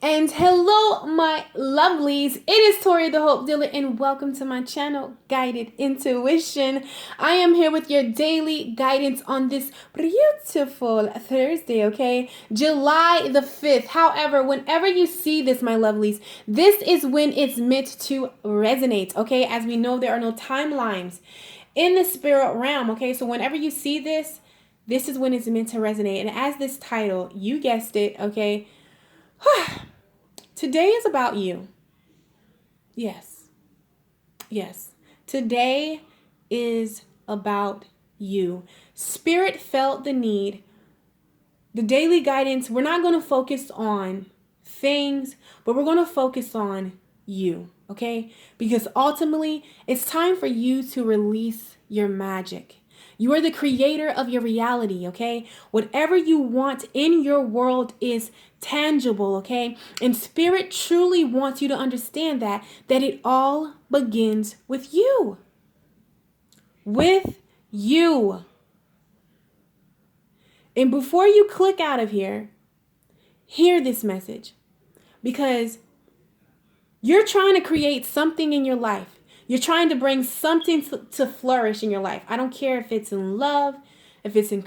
And hello, my lovelies. It is Tori the Hope Dealer, and welcome to my channel, Guided Intuition. I am here with your daily guidance on this beautiful Thursday, okay? July the 5th. However, whenever you see this, my lovelies, this is when it's meant to resonate, okay? As we know, there are no timelines in the spirit realm, okay? So whenever you see this, this is when it's meant to resonate. And as this title, you guessed it, okay? Today is about you. Yes. Yes. Today is about you. Spirit felt the need. The daily guidance, we're not going to focus on things, but we're going to focus on you, okay? Because ultimately, it's time for you to release your magic. You are the creator of your reality, okay? Whatever you want in your world is tangible, okay? And spirit truly wants you to understand that it all begins with you. With you. And before you click out of here, hear this message. Because you're trying to create something in your life. You're trying to bring something to flourish in your life. I don't care if it's in love, if it's in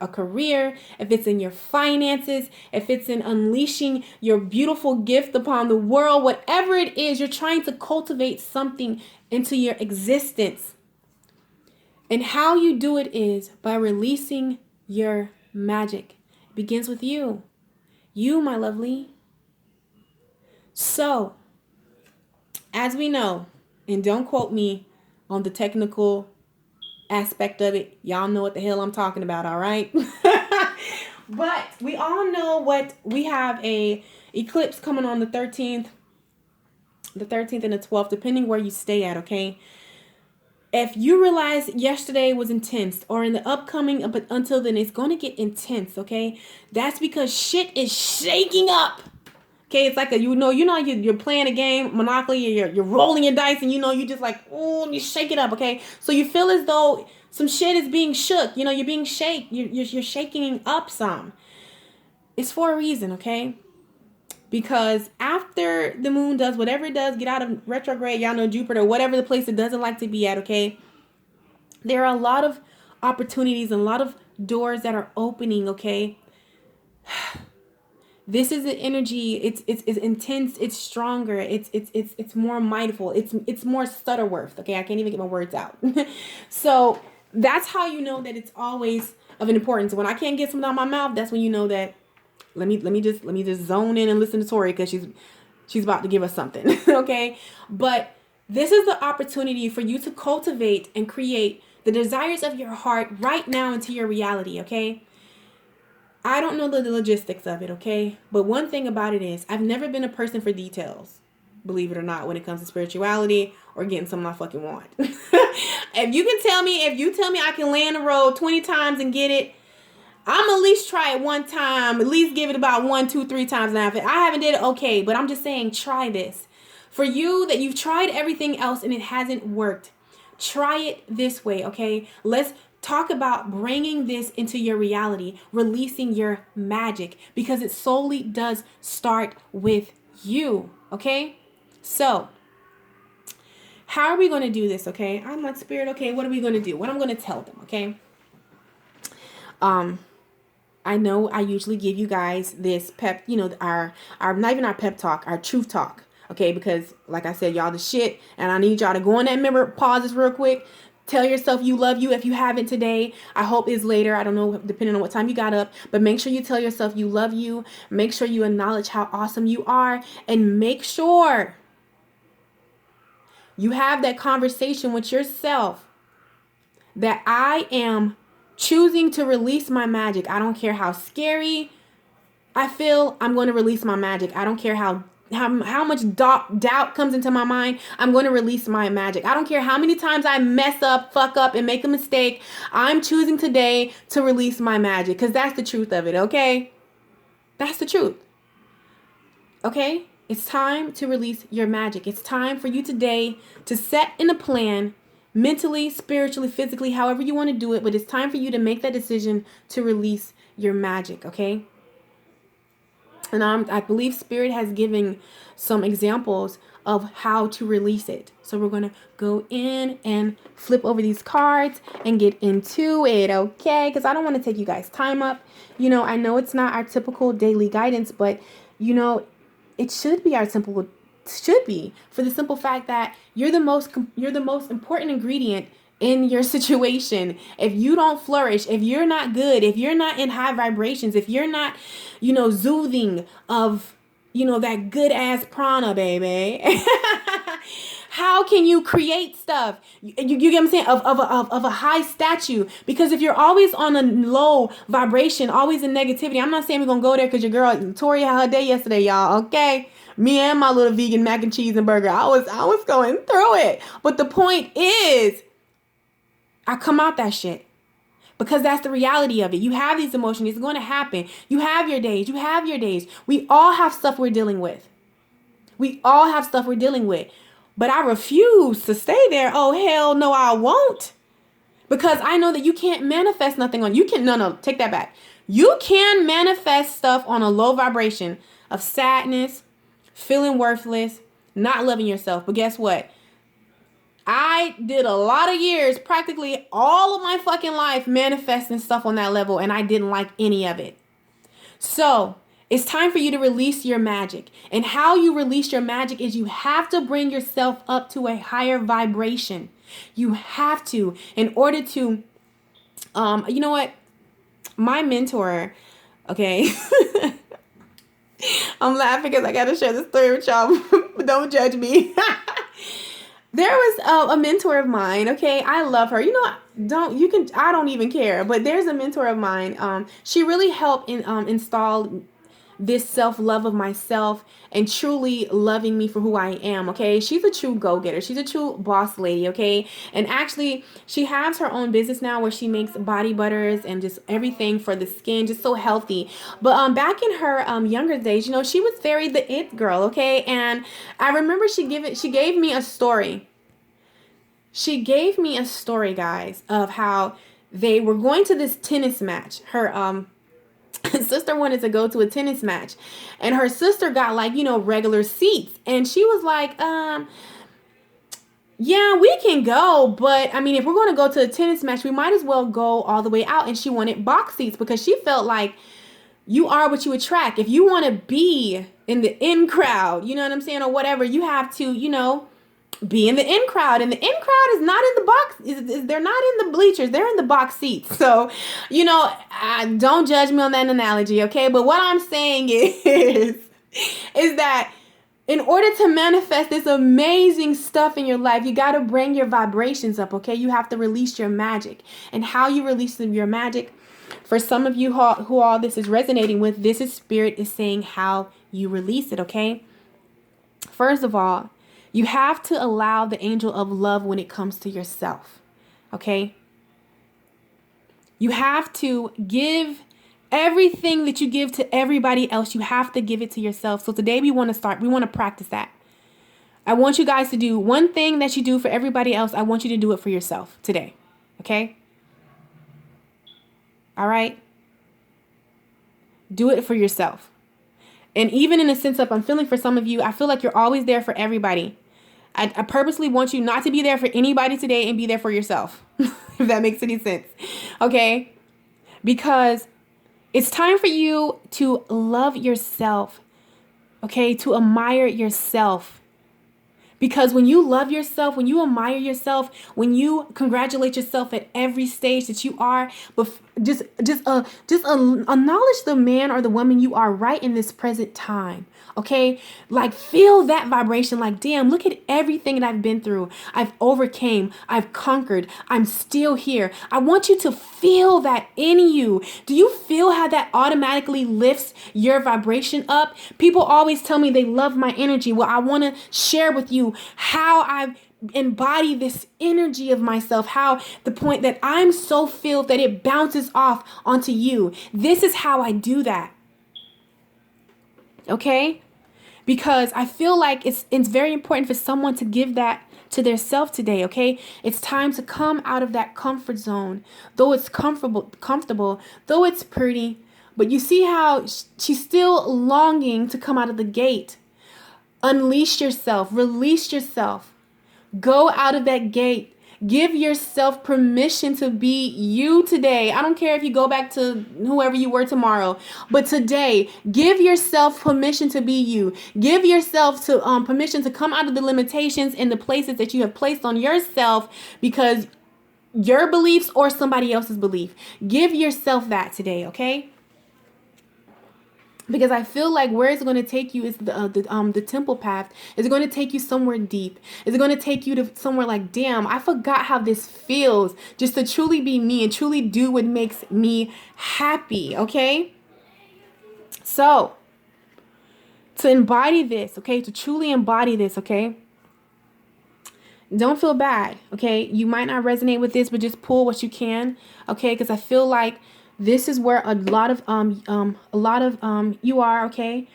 a career, if it's in your finances, if it's in unleashing your beautiful gift upon the world, whatever it is, you're trying to cultivate something into your existence. And how you do it is by releasing your magic. It begins with you. You, my lovely. So, as we know, and don't quote me on the technical aspect of it. Y'all know what the hell I'm talking about, all right? But we all know what we have a eclipse coming on the 13th and the 12th, depending where you stay at, okay? If you realize yesterday was intense or in the upcoming, but until then, it's going to get intense, okay? That's because shit is shaking up. Okay, it's like you're playing a game, Monopoly, you're rolling your dice, and you just like, oh, you shake it up, okay? So you feel as though some shit is being shook. You're being you're shaking up some. It's for a reason, okay? Because after the moon does whatever it does, get out of retrograde, y'all know Jupiter, whatever the place it doesn't like to be at, okay? There are a lot of opportunities and a lot of doors that are opening, okay? This is the energy. It's intense. It's stronger. It's more mindful. It's more Stutterworth. Okay, I can't even get my words out. So that's how you know that it's always of an importance. When I can't get something out of my mouth, that's when you know that. Let me just zone in and listen to Tori because she's about to give us something. Okay, but this is the opportunity for you to cultivate and create the desires of your heart right now into your reality. Okay. I don't know the logistics of it, okay? But one thing about it is I've never been a person for details, believe it or not, when it comes to spirituality or getting something I fucking want. If you tell me I can lay on the road 20 times and get it, I'm at least try it one time, at least give it about 1, 2, 3 times. Now, if I haven't did it, okay, but I'm just saying try this. For you that you've tried everything else and it hasn't worked, try it this way, okay? Let's talk about bringing this into your reality, releasing your magic, because it solely does start with you, okay? So, how are we going to do this, okay? I'm like, spirit, okay, what are we going to do? What I'm going to tell them, okay? I know I usually give you guys this pep, our not even our pep talk, our truth talk, okay? Because like I said, y'all the shit, and I need y'all to go in that mirror, pause this real quick. Tell yourself you love you if you haven't today. I hope it's later. I don't know, depending on what time you got up. But make sure you tell yourself you love you. Make sure you acknowledge how awesome you are. And make sure you have that conversation with yourself that I am choosing to release my magic. I don't care how scary I feel. I'm going to release my magic. I don't care how much doubt comes into my mind. I'm going to release my magic. I don't care how many times I mess up, fuck up, and make a mistake. I'm choosing today to release my magic because that's the truth of it, okay? That's the truth. Okay? It's time to release your magic. It's time for you today to set in a plan mentally, spiritually, physically, however you want to do it, but it's time for you to make that decision to release your magic, okay? And I believe Spirit has given some examples of how to release it. So we're going to go in and flip over these cards and get into it, okay? Because I don't want to take you guys' time up. I know it's not our typical daily guidance, but, it should be for the simple fact that you're the most important ingredient in your situation. If you don't flourish, if you're not good, if you're not in high vibrations, if you're not, soothing of, that good ass prana, baby, how can you create stuff? You get what I'm saying? Of a high statue. Because if you're always on a low vibration, always in negativity, I'm not saying we're going to go there because your girl, Tori, had her day yesterday, y'all. Okay. Me and my little vegan mac and cheese and burger. I was going through it. But the point is, I come out that shit. Because that's the reality of it. You have these emotions. It's going to happen. You have your days. We all have stuff we're dealing with. But I refuse to stay there. Oh, hell no, I won't. Because I know that you can't manifest nothing on. No, take that back. You can manifest stuff on a low vibration of sadness, feeling worthless, not loving yourself. But guess what? I did a lot of years, practically all of my fucking life, manifesting stuff on that level, and I didn't like any of it. So it's time for you to release your magic. And how you release your magic is you have to bring yourself up to a higher vibration. You have to, in order to, you know what? My mentor, okay, I'm laughing because I got to share this story with y'all, but don't judge me. There was a mentor of mine, okay? I love her. I don't even care, but there's a mentor of mine. She really helped install this self-love of myself and truly loving me for who I am, okay? She's a true go-getter. She's a true boss lady, okay? And actually, she has her own business now where she makes body butters and just everything for the skin, just so healthy. But back in her younger days, she was very the it girl, okay? And I remember she gave me a story. She gave me a story, guys, of how they were going to this tennis match. Her sister wanted to go to a tennis match, and her sister got regular seats, and she was like, yeah, we can go, but I mean, if we're going to go to a tennis match, we might as well go all the way out. And she wanted box seats because she felt like you are what you attract. If you want to be in the in crowd, you know what I'm saying, or whatever, you have to, be in the in crowd. And the in crowd is not in the box. They're not in the bleachers. They're in the box seats. So, don't judge me on that analogy, okay? But what I'm saying is that in order to manifest this amazing stuff in your life, you got to bring your vibrations up, okay? You have to release your magic. And how you release your magic, for some of you who all this is resonating with, this is Spirit is saying how you release it, okay? First of all, you have to allow the angel of love when it comes to yourself, okay? You have to give everything that you give to everybody else. You have to give it to yourself. So today we want to practice that. I want you guys to do one thing that you do for everybody else. I want you to do it for yourself today, okay? All right? Do it for yourself. And even in a sense of, I'm feeling for some of you, I feel like you're always there for everybody. I purposely want you not to be there for anybody today and be there for yourself, if that makes any sense, okay? Because it's time for you to love yourself, okay? To admire yourself. Because when you love yourself, when you admire yourself, when you congratulate yourself at every stage that you are, but just acknowledge the man or the woman you are right in this present time. Okay, like feel that vibration. Like, damn, look at everything that I've been through. I've overcame. I've conquered. I'm still here. I want you to feel that in you. Do you feel how that automatically lifts your vibration up? People always tell me they love my energy. Well, I want to share with you how I've embody this energy of myself, how the point that I'm so filled that it bounces off onto you. This is how I do that. Okay? Because I feel like it's very important for someone to give that to their self today, okay? It's time to come out of that comfort zone. Though it's comfortable, though it's pretty, But you see how she's still longing to come out of the gate. Unleash yourself. Release yourself. Go out of that gate. Give yourself permission to be you today. I don't care if you go back to whoever you were tomorrow, but today, give yourself permission to be you. Give yourself to permission to come out of the limitations and the places that you have placed on yourself because your beliefs or somebody else's belief. Give yourself that today, okay? Because I feel like where it's going to take you is the temple path. It's going to take you somewhere deep. It's going to take you to somewhere like, damn, I forgot how this feels just to truly be me and truly do what makes me happy, okay? So, to embody this, okay? To truly embody this, okay? Don't feel bad, okay? You might not resonate with this, but just pull what you can, okay? Because I feel like this is where a lot of you are, okay?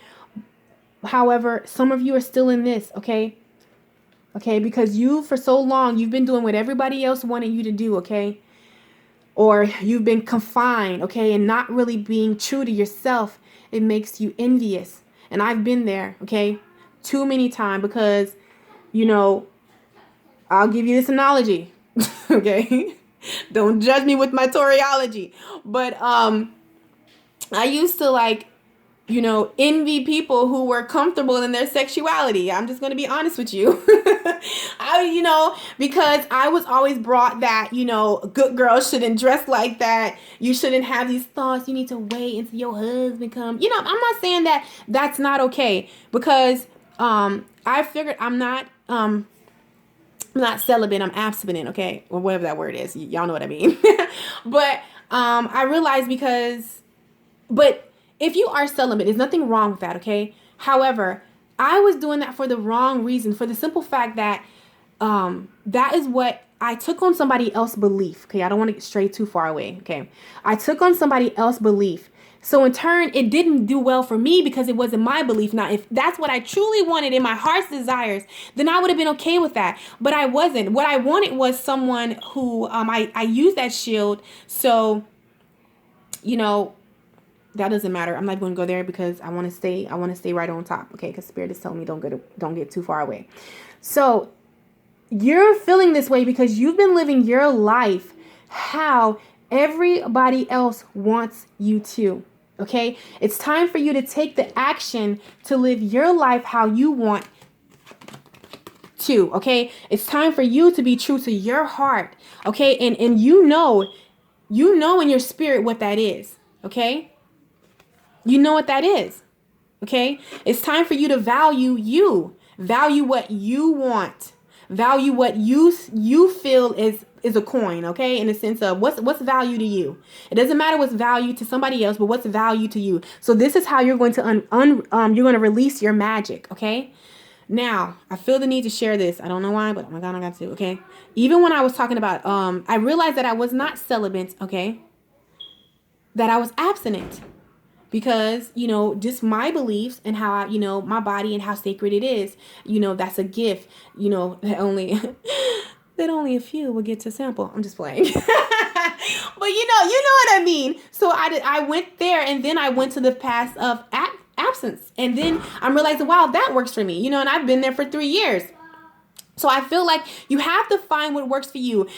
However, some of you are still in this, okay? Okay, because you, for so long, you've been doing what everybody else wanted you to do, okay? Or you've been confined, okay, and not really being true to yourself. It makes you envious. And I've been there, okay? Too many times because, you know, I'll give you this analogy, okay? Don't judge me with my toriology. But I used to envy people who were comfortable in their sexuality. I'm just going to be honest with you. Because I was always brought that, good girls shouldn't dress like that. You shouldn't have these thoughts. You need to wait until your husband comes. I'm not saying that that's not okay because I figured I'm not celibate, I'm abstinent, okay? Or whatever that word is. Y'all know what I mean. But I realized but if you are celibate, there's nothing wrong with that, okay? However, I was doing that for the wrong reason, for the simple fact that that is what I took on somebody else's belief, okay? I don't want to get stray too far away, okay? I took on somebody else's belief. So in turn, it didn't do well for me because it wasn't my belief. Now, if that's what I truly wanted in my heart's desires, then I would have been okay with that. But I wasn't. What I wanted was someone who I used that shield. So, that doesn't matter. I'm not going to go there because I want to stay right on top. Okay. Because Spirit is telling me don't get too far away. So you're feeling this way because you've been living your life how everybody else wants you to. Okay, it's time for you to take the action to live your life how you want to. Okay, it's time for you to be true to your heart. Okay, and you know in your spirit what that is. Okay, you know what that is. Okay, it's time for you to value what you want, value what you feel is a coin, okay? In the sense of what's value to you. It doesn't matter what's value to somebody else, but what's value to you. So this is how you're going to you're going to release your magic, okay? Now, I feel the need to share this. I don't know why, but oh my God, I got to, okay? Even when I was talking about, I realized that I was not celibate, okay? That I was abstinent. Because, just my beliefs and how, my body and how sacred it is, that's a gift, that only a few will get to sample. I'm just playing. But you know what I mean? So I went there and then I went to the path of absence. And then I'm realizing, wow, that works for me, and I've been there for 3 years. So I feel like you have to find what works for you.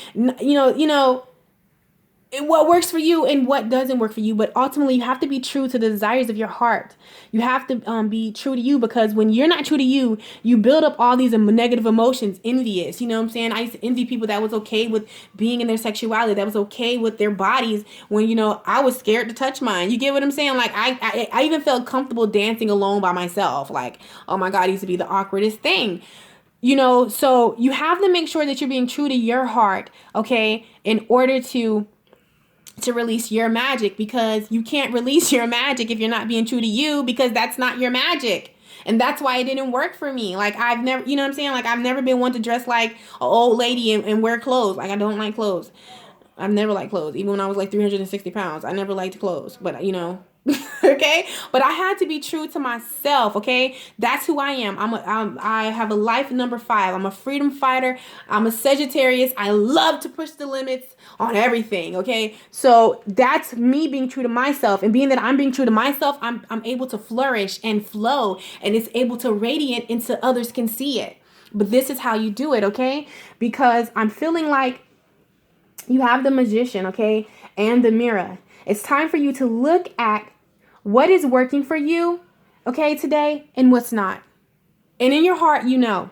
What works for you and what doesn't work for you. But ultimately, you have to be true to the desires of your heart. You have to be true to you, because when you're not true to you, you build up all these negative emotions, envious. You know what I'm saying? I used to envy people that was okay with being in their sexuality, that was okay with their bodies when, I was scared to touch mine. You get what I'm saying? Like, I even felt comfortable dancing alone by myself. Like, oh my God, it used to be the awkwardest thing. So you have to make sure that you're being true to your heart, okay, in order to release your magic, because you can't release your magic if you're not being true to you, because that's not your magic. And that's why it didn't work for me. Like, I've never, you know what I'm saying? Like, I've never been one to dress like an old lady and wear clothes. Like, I don't like clothes. I've never liked clothes. Even when I was like 360 pounds, I never liked clothes. But, Okay, but I had to be true to myself. Okay, that's who I am. I have a life number 5. I'm a freedom fighter. I'm a Sagittarius. I love to push the limits on everything. Okay, so that's me being true to myself, and being that I'm being true to myself, I'm able to flourish and flow, and it's able to radiate into others can see it. But this is how you do it. Okay, because I'm feeling like you have the Magician, okay, and the Mirror. It's time for you to look at what is working for you, okay, today, and what's not. And in your heart, you know,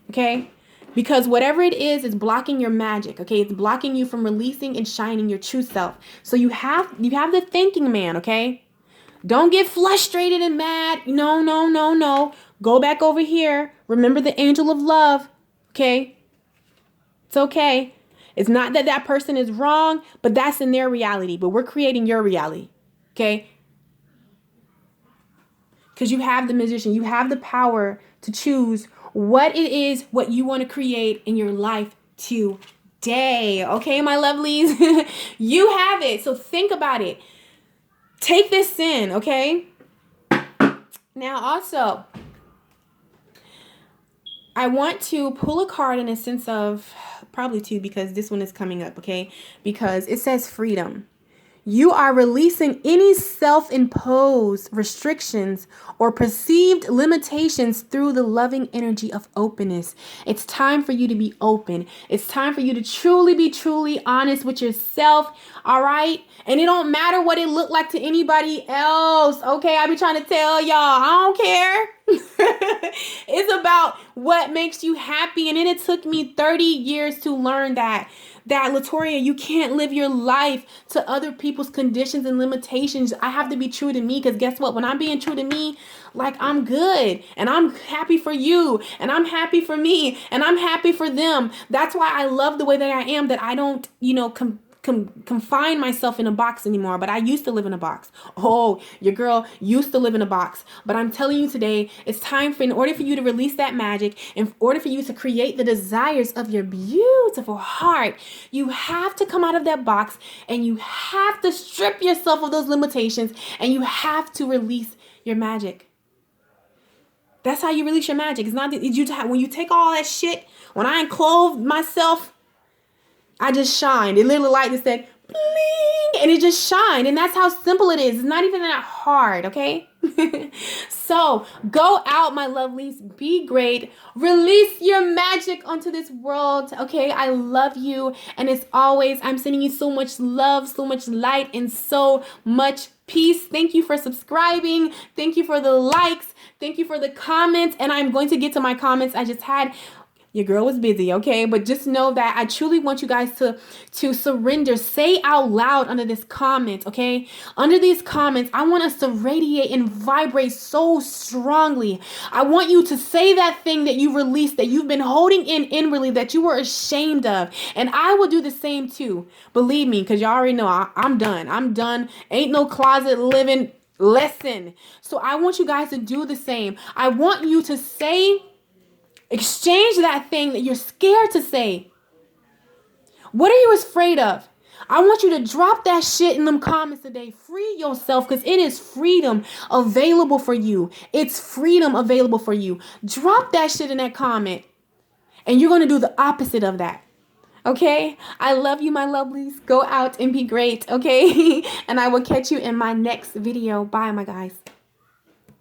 okay? Because whatever it is blocking your magic, okay? It's blocking you from releasing and shining your true self. So you have the thinking man, okay? Don't get frustrated and mad. No, no, no, no. Go back over here. Remember the angel of love, okay? It's okay. It's not that that person is wrong, but that's in their reality. But we're creating your reality, okay? Because you have the Magician. You have the power to choose what it is, what you want to create in your life today. Okay, my lovelies? You have it. So think about it. Take this in, okay? Now, also, I want to pull a card in a sense of, probably 2, because this one is coming up, okay? Because it says freedom. You are releasing any self-imposed restrictions or perceived limitations through the loving energy of openness. It's time for you to be open. It's time for you to truly honest with yourself, all right? And it don't matter what it looked like to anybody else, okay? I be trying to tell y'all, I don't care. It's about what makes you happy. And then it took me 30 years to learn that Latoria, you can't live your life to other people's conditions and limitations. I have to be true to me, because guess what? When I'm being true to me, like, I'm good and I'm happy for you and I'm happy for me and I'm happy for them. That's why I love the way that I am, that I don't, confine myself in a box anymore. But I used to live in a box. Oh, your girl used to live in a box. But I'm telling you today, it's time for, in order for you to release that magic, in order for you to create the desires of your beautiful heart, you have to come out of that box, and you have to strip yourself of those limitations, and you have to release your magic. That's how you release your magic. It's not that when you take all that shit, when I unclothed myself, I just shined. It literally like this said, bling, and it just shined. And that's how simple it is. It's not even that hard, okay? So go out, my lovelies. Be great. Release your magic onto this world, okay? I love you. And as always, I'm sending you so much love, so much light, and so much peace. Thank you for subscribing. Thank you for the likes. Thank you for the comments. And I'm going to get to my comments. I just had... Your girl was busy, okay? But just know that I truly want you guys to surrender. Say out loud under this comment, okay? Under these comments, I want us to radiate and vibrate so strongly. I want you to say that thing that you released, that you've been holding in inwardly, that you were ashamed of. And I will do the same too. Believe me, because y'all already know I'm done. I'm done. Ain't no closet living lesson. So I want you guys to do the same. I want you to say... Exchange that thing that you're scared to say. What are you afraid of? I want you to drop that shit in them comments today. Free yourself, because it is freedom available for you. It's freedom available for you. Drop that shit in that comment, and you're going to do the opposite of that. Okay? I love you, my lovelies. Go out and be great, okay? And I will catch you in my next video. Bye, my guys.